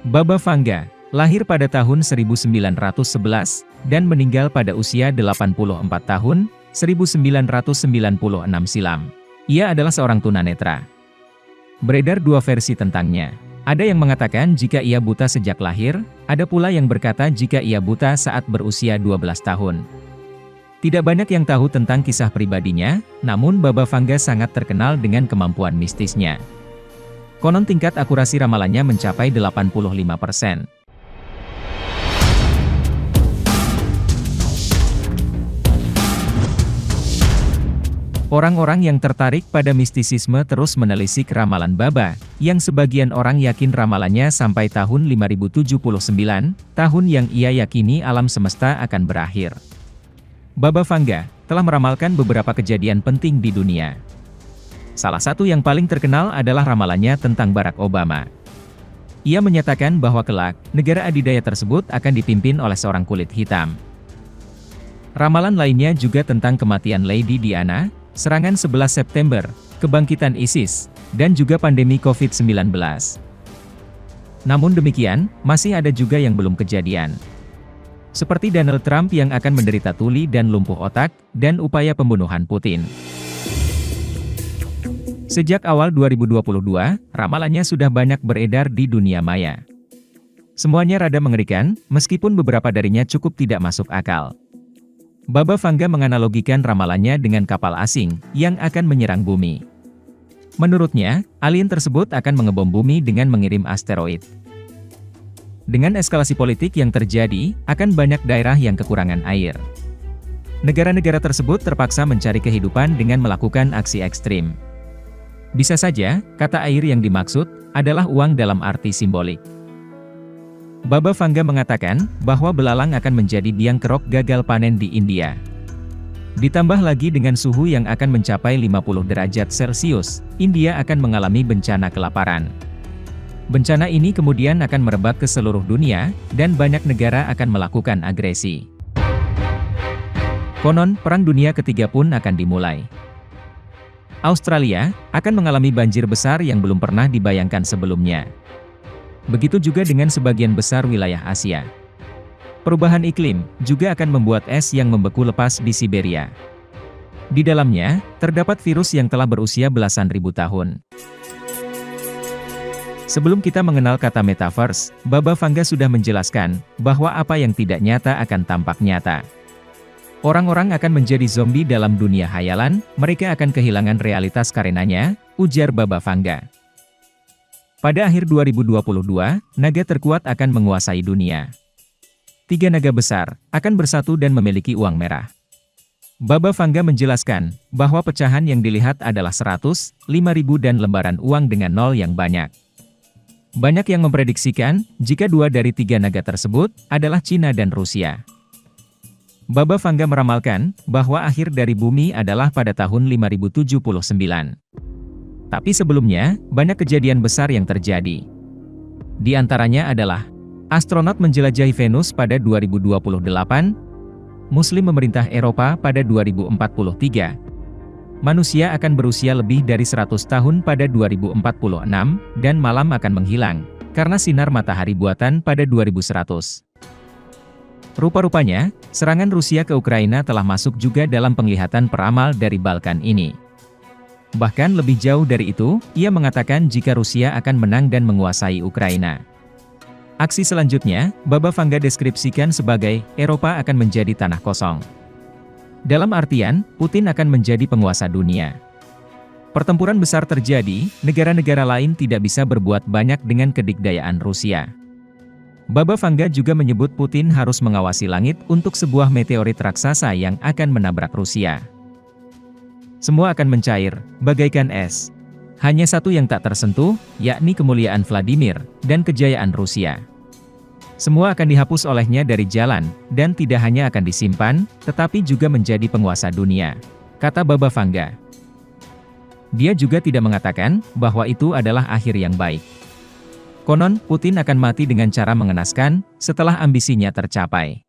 Baba Vanga, lahir pada tahun 1911, dan meninggal pada usia 84 tahun, 1996 silam. Ia adalah seorang tunanetra. Beredar dua versi tentangnya. Ada yang mengatakan jika ia buta sejak lahir, ada pula yang berkata jika ia buta saat berusia 12 tahun. Tidak banyak yang tahu tentang kisah pribadinya, namun Baba Vanga sangat terkenal dengan kemampuan mistisnya. Konon tingkat akurasi ramalannya mencapai 85%. Orang-orang yang tertarik pada mistisisme terus menelisik ramalan Baba, yang sebagian orang yakin ramalannya sampai tahun 5079, tahun yang ia yakini alam semesta akan berakhir. Baba Vanga telah meramalkan beberapa kejadian penting di dunia. Salah satu yang paling terkenal adalah ramalannya tentang Barack Obama. Ia menyatakan bahwa kelak, negara adidaya tersebut akan dipimpin oleh seorang kulit hitam. Ramalan lainnya juga tentang kematian Lady Diana, serangan 11 September, kebangkitan ISIS, dan juga pandemi COVID-19. Namun demikian, masih ada juga yang belum kejadian. Seperti Donald Trump yang akan menderita tuli dan lumpuh otak, dan upaya pembunuhan Putin. Sejak awal 2022, ramalannya sudah banyak beredar di dunia maya. Semuanya rada mengerikan, meskipun beberapa darinya cukup tidak masuk akal. Baba Vanga menganalogikan ramalannya dengan kapal asing, yang akan menyerang bumi. Menurutnya, alien tersebut akan mengebom bumi dengan mengirim asteroid. Dengan eskalasi politik yang terjadi, akan banyak daerah yang kekurangan air. Negara-negara tersebut terpaksa mencari kehidupan dengan melakukan aksi ekstrim. Bisa saja, kata air yang dimaksud, adalah uang dalam arti simbolik. Baba Vanga mengatakan, bahwa belalang akan menjadi biang kerok gagal panen di India. Ditambah lagi dengan suhu yang akan mencapai 50 derajat Celcius, India akan mengalami bencana kelaparan. Bencana ini kemudian akan merebak ke seluruh dunia, dan banyak negara akan melakukan agresi. Konon, Perang Dunia Ketiga pun akan dimulai. Australia akan mengalami banjir besar yang belum pernah dibayangkan sebelumnya. Begitu juga dengan sebagian besar wilayah Asia. Perubahan iklim juga akan membuat es yang membeku lepas di Siberia. Di dalamnya, terdapat virus yang telah berusia belasan ribu tahun. Sebelum kita mengenal kata metaverse, Baba Vanga sudah menjelaskan bahwa apa yang tidak nyata akan tampak nyata. Orang-orang akan menjadi zombie dalam dunia hayalan, mereka akan kehilangan realitas karenanya, ujar Baba Vanga. Pada akhir 2022, naga terkuat akan menguasai dunia. 3 naga besar akan bersatu dan memiliki uang merah. Baba Vanga menjelaskan bahwa pecahan yang dilihat adalah 100, 5.000 dan lembaran uang dengan nol yang banyak. Banyak yang memprediksikan jika 2 dari 3 naga tersebut adalah Cina dan Rusia. Baba Vanga meramalkan bahwa akhir dari bumi adalah pada tahun 5079. Tapi sebelumnya, banyak kejadian besar yang terjadi. Di antaranya adalah, astronot menjelajahi Venus pada 2028, Muslim memerintah Eropa pada 2043, manusia akan berusia lebih dari 100 tahun pada 2046, dan malam akan menghilang, karena sinar matahari buatan pada 2100. Rupa-rupanya, serangan Rusia ke Ukraina telah masuk juga dalam penglihatan peramal dari Balkan ini. Bahkan lebih jauh dari itu, ia mengatakan jika Rusia akan menang dan menguasai Ukraina. Aksi selanjutnya, Baba Vanga deskripsikan sebagai, Eropa akan menjadi tanah kosong. Dalam artian, Putin akan menjadi penguasa dunia. Pertempuran besar terjadi, negara-negara lain tidak bisa berbuat banyak dengan kedikdayaan Rusia. Baba Vanga juga menyebut Putin harus mengawasi langit untuk sebuah meteorit raksasa yang akan menabrak Rusia. Semua akan mencair, bagaikan es. Hanya satu yang tak tersentuh, yakni kemuliaan Vladimir, dan kejayaan Rusia. Semua akan dihapus olehnya dari jalan, dan tidak hanya akan disimpan, tetapi juga menjadi penguasa dunia, kata Baba Vanga. Dia juga tidak mengatakan bahwa itu adalah akhir yang baik. Konon, Putin akan mati dengan cara mengenaskan, setelah ambisinya tercapai.